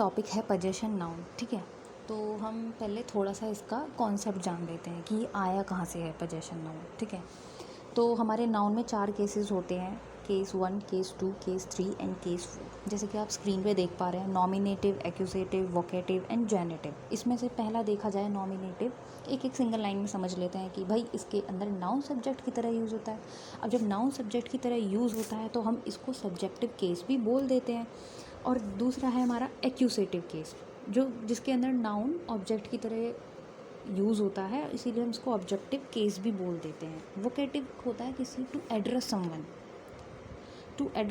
Topic है possession noun. ठीक है, तो हम पहले थोड़ा सा इसका कॉन्सेप्ट जान लेते हैं कि आया कहाँ से है पजेशन नाउन। ठीक है, तो हमारे नाउन में 4 केसेस होते हैं, case 1, case 2, case 3 and case 4। जैसे कि आप स्क्रीन पे देख पा रहे हैं, nominative, accusative, vocative and generative. इसमें से पहला देखा जाए नॉमिनेटिव, एक एक सिंगल लाइन में समझ लेते हैं कि भाई इसके अंदर नाउन सब्जेक्ट की तरह यूज़ होता है। अब जब नाउन सब्जेक्ट की तरह यूज़ होता है तो हम इसको सब्जेक्टिव केस भी बोल देते हैं। और दूसरा है हमारा एक्यूजेटिव केस, जो जिसके अंदर नाउन ऑब्जेक्ट की तरह यूज़ होता है, इसीलिए हम इसको ऑब्जेक्टिव केस भी बोल देते हैं। वोकेटिव होता है किसी टू एड्रेस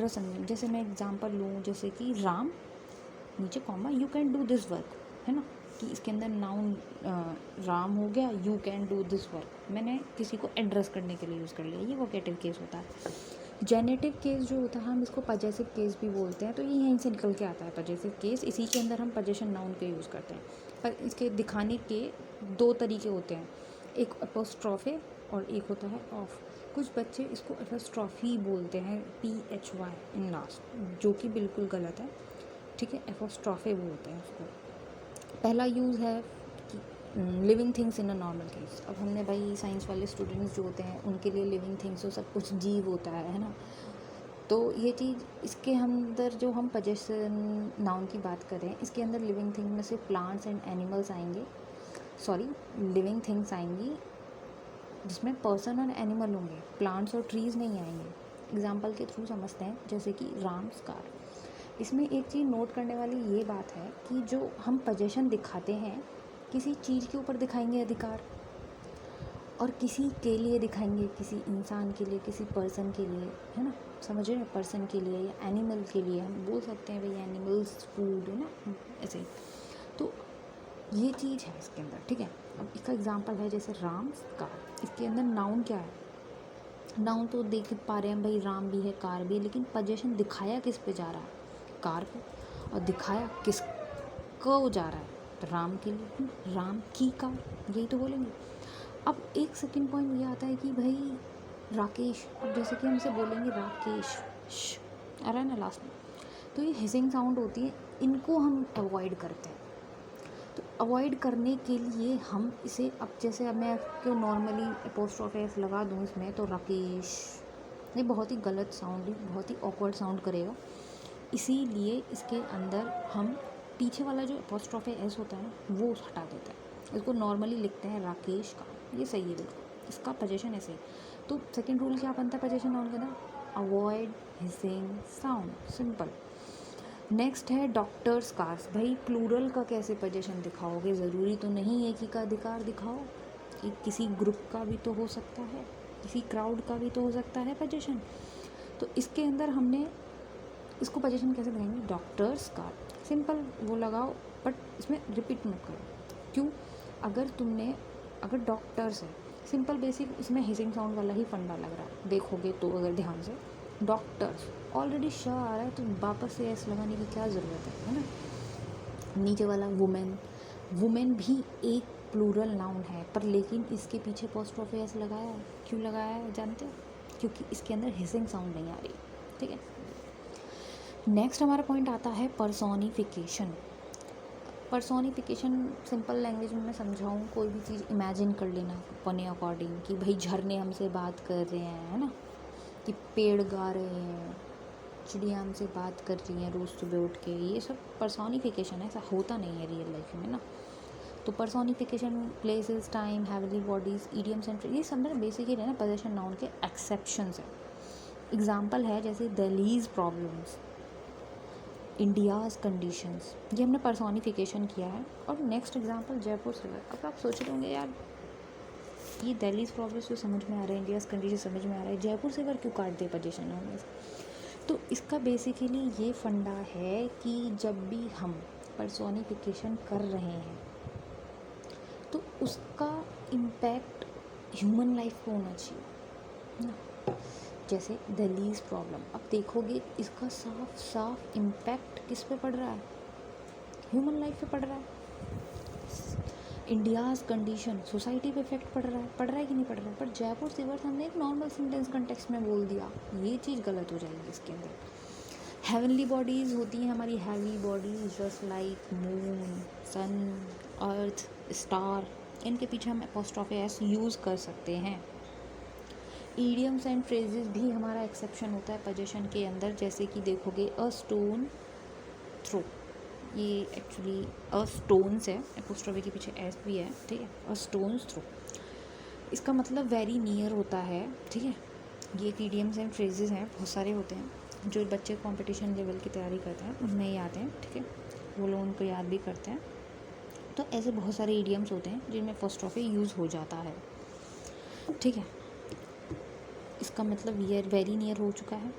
समवन, जैसे मैं एग्जांपल लूँ, जैसे कि राम नीचे comma you can do this work, है ना, कि इसके अंदर नाउन राम हो गया, you can do this work, मैंने किसी को एड्रेस करने के लिए यूज़ कर लिया, ये वोकेटिव केस होता है। जेनेटिव केस जो होता है हम इसको पजेसिव केस भी बोलते हैं, तो ये यहीं से निकल के आता है पजेसिव केस। इसी के अंदर हम पजेशन नाउन के यूज़ करते हैं, पर इसके दिखाने के 2 तरीके होते हैं, एक अपोस्ट्रोफे और एक होता है ऑफ। कुछ बच्चे इसको अपोस्ट्रॉफी बोलते हैं, PHY इन लास्ट, जो कि बिल्कुल गलत है। ठीक है, अपोस्ट्रोफे बोलते हैं उसको। पहला यूज़ है living things in a normal case. अब हमने भाई साइंस वाले स्टूडेंट्स जो होते हैं उनके लिए लिविंग थिंग्स तो सब कुछ जीव होता है ना, तो ये चीज़ इसके अंदर जो हम पजेशन नाउन की बात करें, इसके अंदर लिविंग थिंग में से प्लांट्स एंड एनिमल्स आएंगे, लिविंग थिंग्स आएंगी जिसमें पर्सन और एनिमल होंगे, प्लांट्स और ट्रीज़ नहीं आएंगे। एग्जाम्पल के थ्रू समझते हैं, जैसे कि राम्स कार। इसमें एक चीज़ नोट करने वाली ये बात है कि जो हम पजेशन दिखाते हैं, किसी चीज़ के ऊपर दिखाएंगे अधिकार, और किसी के लिए दिखाएंगे, किसी इंसान के लिए, किसी पर्सन के लिए, है ना, समझ रहे हैं, पर्सन के लिए या एनिमल के लिए हम बोल सकते हैं भाई एनिमल्स फूड, है ना, ऐसे। तो ये चीज़ है इसके अंदर। ठीक है, अब इसका एग्जांपल है जैसे राम्स कार। इसके अंदर नाउन क्या है, नाउन तो देख पा रहे हैं भाई, राम भी है कार भी है, लेकिन पजेशन दिखाया किस पे जा रहा है, कार पे, और दिखाया किसको जा रहा है, तो राम के लिए, राम की कार, यही तो बोलेंगे। अब एक सेकंड पॉइंट ये आता है कि भाई राकेश, अब जैसे कि हमसे बोलेंगे राकेश, आ रहा है ना लास्ट में, तो ये हिसिंग साउंड होती है, इनको हम अवॉइड करते हैं। तो अवॉइड करने के लिए हम इसे, अब जैसे अब मैं आपको नॉर्मली अपोस्ट्रोफी एस लगा दूँ इसमें, तो राकेश, ये बहुत ही गलत साउंड, बहुत ही ऑकवर्ड साउंड करेगा, इसीलिए इसके अंदर हम पीछे वाला जो अपोस्ट्रोफी एस होता है वो हटा देते हैं, इसको नॉर्मली लिखते हैं राकेश का, ये सही है बिल्कुल, इसका पजेशन ऐसे। तो सेकंड रूल क्या बनता है पजेशन नाउन के अंदर, avoid hissing sound, simple. Next है डॉक्टर्स कार्स। भाई प्लूरल का कैसे पजेशन दिखाओगे, ज़रूरी तो नहीं एक ही का अधिकार दिखाओ, कि किसी ग्रुप का भी तो हो सकता है, किसी क्राउड का भी तो हो सकता है पजेशन। तो इसके अंदर हमने इसको पजेशन कैसे दिखाएंगे, डॉक्टर्स कार, सिंपल वो लगाओ, बट इसमें रिपीट मत करो। क्यों, अगर डॉक्टर्स है, सिंपल बेसिक, इसमें हिसिंग साउंड वाला ही फंडा लग रहा है, देखोगे तो अगर ध्यान से, डॉक्टर्स ऑलरेडी श आ रहा है, तो वापस से एस लगाने की क्या ज़रूरत है ना। नीचे वाला वुमेन भी एक प्लूरल नाउन है, पर लेकिन इसके पीछे अपोस्ट्रोफी एस लगाया है, क्यों लगाया है जानते हो, क्योंकि इसके अंदर हिसिंग साउंड नहीं आ रही। ठीक है, नेक्स्ट हमारा पॉइंट आता है पर्सोनिफिकेशन। पर्सोनिफिकेशन सिंपल लैंग्वेज में मैं समझाऊँ, कोई भी चीज़ इमेजिन कर लेना अपने अकॉर्डिंग, कि भाई झरने हमसे बात कर रहे हैं, है ना, कि पेड़ गा रहे हैं, चिड़िया हमसे बात कर रही हैं रोज़ सुबह उठ के, ये सब पर्सोनिफिकेशन है, ऐसा होता नहीं है रियल लाइफ में ना। तो personification, places, time, heavily bodies, idioms and, ये सब ना बेसिकली है ना पजेशन नाउन के एक्सेप्शंस है। एग्जाम्पल है जैसे दिल्लीज प्रॉब्लम्स, इंडियाज़ कंडीशंस, ये हमने पर्सोनिफिकेशन किया है। और नेक्स्ट एग्जांपल जयपुर सिवर। अब आप सोच रहे होंगे यार ये दिल्लीज़ प्रॉब्लम्स तो समझ में आ रहा है, इंडियाज़ कंडीशन समझ में आ रहा है, जयपुर सिवर क्यों काट दे पजेशन नाउन में। तो इसका बेसिकली ये फंडा है कि जब भी हम पर्सोनिफिकेशन कर रहे हैं तो उसका इम्पैक्ट ह्यूमन लाइफ पे होना चाहिए ना। जैसे दिल्लीज़ प्रॉब्लम, अब देखोगे इसका साफ साफ इम्पैक्ट किस पे पड़ रहा है, ह्यूमन लाइफ पे पड़ रहा है। इंडियाज़ कंडीशन, सोसाइटी पे इफेक्ट पड़ रहा है कि नहीं पड़ रहा है, पर जयपुर सिवर्स हमने एक नॉर्मल सेंटेंस कंटेक्स्ट में बोल दिया, ये चीज़ गलत हो जाएगी इसके अंदर। हेवनली बॉडीज़ होती हैं हमारी heavy bodies, just like moon, sun, earth, star, इनके पीछे हम एपोस्ट्रोफी एस यूज़ कर सकते हैं। ईडियम्स एंड फ्रेजेस भी हमारा एक्सेप्शन होता है पोजीशन के अंदर, जैसे कि देखोगे अ स्टोन थ्रो, ये एक्चुअली अ स्टोन्स है, एपोस्ट्रोफी के पीछे एस भी है, ठीक है, अ स्टोन्स थ्रो, इसका मतलब वेरी नियर होता है, ठीक है। ये ईडियम्स एंड फ्रेजेस हैं, बहुत सारे होते हैं जो बच्चे कंपटीशन लेवल की तैयारी करते हैं उनमें ही आते हैं, ठीक है, वो लोग उनको याद भी करते हैं। तो ऐसे बहुत सारे ईडियम्स होते हैं जिनमें एपोस्ट्रोफी यूज़ हो जाता है, ठीक है। इसका मतलब ये वेरी नियर हो चुका है।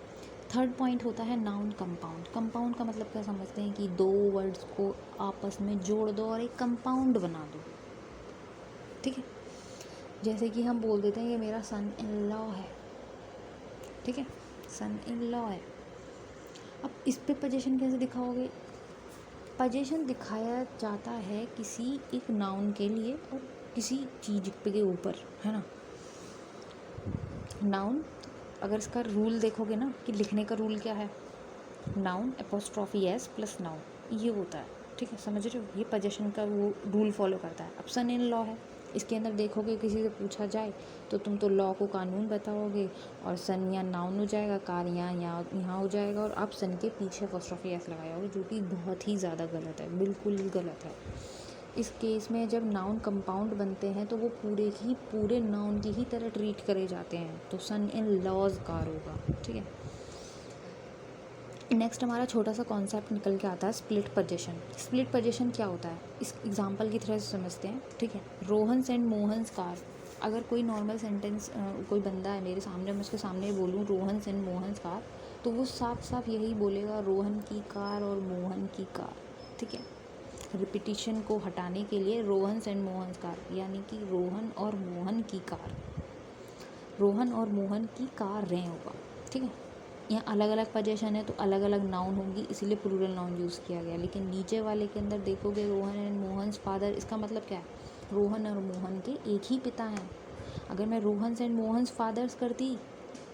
थर्ड पॉइंट होता है नाउन कंपाउंड। कंपाउंड का मतलब क्या समझते हैं कि दो वर्ड्स को आपस में जोड़ दो और एक कंपाउंड बना दो, ठीक है। जैसे कि हम बोल देते हैं ये मेरा सन इन लॉ है, ठीक है, सन इन लॉ है। अब इस पे पोजीशन कैसे दिखाओगे? पोजीशन दिखाया जाता है किसी एक नाउन के लिए और किसी चीज़ के ऊपर, है ना। नाउन, अगर इसका रूल देखोगे ना कि लिखने का रूल क्या है, noun apostrophe S plus noun, ये होता है, ठीक है, समझ रहे हो, ये पोजीशन का वो रूल फॉलो करता है। अब सन इन लॉ है, इसके अंदर देखोगे किसी से पूछा जाए तो तुम तो लॉ को कानून बताओगे और सन या नाउन हो जाएगा, कार यहाँ हो जाएगा और आप सन के पीछे एपोस्ट्रोफी एस लगाओगे, जो कि बहुत ही ज़्यादा गलत है, बिल्कुल ही गलत है। इस केस में जब नाउन कंपाउंड बनते हैं तो वो पूरे नाउन की ही तरह ट्रीट करे जाते हैं, तो सन इन लॉज कार होगा, ठीक है। नेक्स्ट हमारा छोटा सा कॉन्सेप्ट निकल के आता है स्प्लिट पोजीशन। स्प्लिट पोजीशन क्या होता है, इस एग्जांपल की तरह से समझते हैं, ठीक है। रोहन एंड मोहन कार, अगर कोई नॉर्मल सेंटेंस कोई बंदा है मेरे सामने, मैं उसके सामने बोलूँ रोहन एंड मोहन कार, तो वो साफ साफ यही बोलेगा, रोहन की कार और मोहन की कार, ठीक है। रिपीटिशन को हटाने के लिए रोहन एंड मोहन कार, यानी कि रोहन और मोहन की कार, रोहन और मोहन की कार रहे होगा, ठीक है। यहाँ अलग अलग पोजीशन है तो अलग अलग नाउन होंगी, इसीलिए प्लूरल नाउन यूज़ किया गया। लेकिन नीचे वाले के अंदर देखोगे रोहन एंड मोहन्स फादर, इसका मतलब क्या है, रोहन और मोहन के एक ही पिता हैं। अगर मैं रोहन एंड मोहन्स फादर्स करती,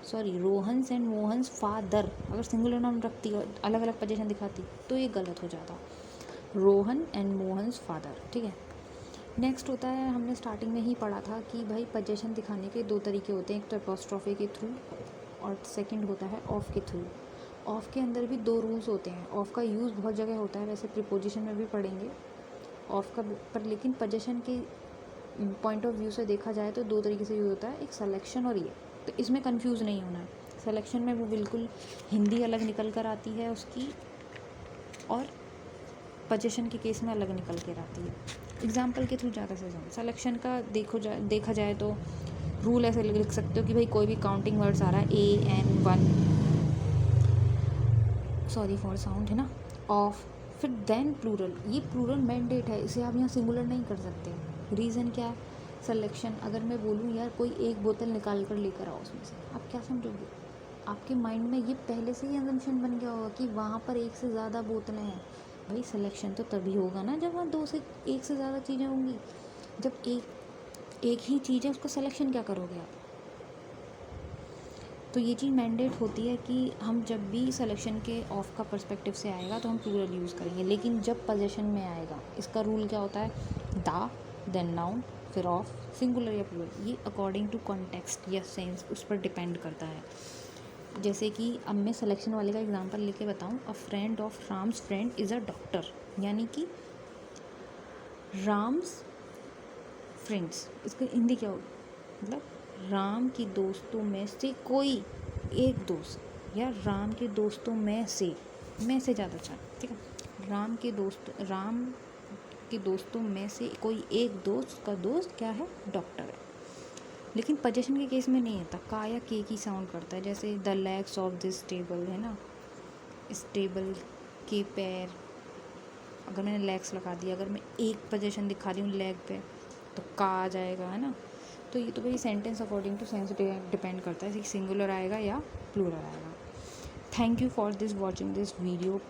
sorry Rohan and Mohan's father, अगर सिंगुलर नाउन रखती और अलग अलग पोजीशन दिखाती तो ये गलत हो जाता, रोहन एंड मोहन्स फादर, ठीक है। नेक्स्ट होता है, हमने स्टार्टिंग में ही पढ़ा था कि भाई पोजीशन दिखाने के दो तरीके होते हैं, एक तो एपोस्ट्रोफी के थ्रू और सेकंड होता है ऑफ के थ्रू। ऑफ के अंदर भी दो रूल्स होते हैं, ऑफ का यूज़ बहुत जगह होता है, वैसे प्रीपोजिशन में भी पढ़ेंगे ऑफ का, पर लेकिन पोजीशन के पॉइंट ऑफ व्यू से देखा जाए तो दो तरीके से यूज़ होता है, एक सिलेक्शन और ये, तो इसमें कंफ्यूज नहीं होना है। सिलेक्शन में वो बिल्कुल हिंदी अलग निकल कर आती है उसकी, और पोजीशन के केस में अलग निकल कर आती है। एग्जाम्पल के थ्रू ज़्यादा से ज़्यादा सिलेक्शन का देखा जाए तो रूल ऐसे लिख सकते हो कि भाई कोई भी काउंटिंग वर्ड्स आ रहा है, AN1, सॉरी फॉर साउंड, है ना, ऑफ, फिर देन प्लूरल, ये प्लूरल मैंडेट है, इसे आप यहाँ सिंगुलर नहीं कर सकते। रीज़न क्या है, सिलेक्शन, अगर मैं बोलूँ यार कोई एक बोतल निकाल कर लेकर आओ उसमें से, आप क्या समझोगे, आपके माइंड में ये पहले से ही असम्पशन बन गया होगा कि वहाँ पर एक से ज़्यादा बोतलें हैं। भाई सिलेक्शन तो तभी होगा ना जब वहाँ एक से ज़्यादा चीज़ें होंगी। जब एक ही चीज़ है उसका सिलेक्शन क्या करोगे आप? तो ये चीज़ मैंडेट होती है कि हम जब भी सिलेक्शन के ऑफ का पर्सपेक्टिव से आएगा तो हम प्लूरल यूज़ करेंगे, लेकिन जब पोजीशन में आएगा इसका रूल क्या होता है, दा, देन नाउन, फिर ऑफ, सिंगुलर या प्लूरल, ये अकॉर्डिंग टू कॉन्टेक्स्ट या सेंस उस पर डिपेंड करता है। जैसे कि अब मैं सिलेक्शन वाले का एग्जांपल लेके बताऊं, अ friend of Ram's friend is a doctor, यानी कि राम्स फ्रेंड्स, इसका हिंदी क्या होगा, मतलब राम की दोस्तों में से कोई एक दोस्त, या राम के दोस्तों में से ज़्यादा अच्छा, ठीक है, राम के दोस्तों में से कोई एक दोस्त का दोस्त क्या है, डॉक्टर है। लेकिन पोजीशन के केस में नहीं होता, का या के की साउंड करता है, जैसे the legs of this table, है ना, इस टेबल के पैर, अगर मैंने लेग्स लगा दिया, अगर मैं एक पोजीशन दिखा रही हूँ लेग पे तो का आ जाएगा, है ना। तो ये तो भाई sentence according to sense depend करता है, सिंगुलर आएगा या प्लूरल आएगा। Thank you for this watching this video.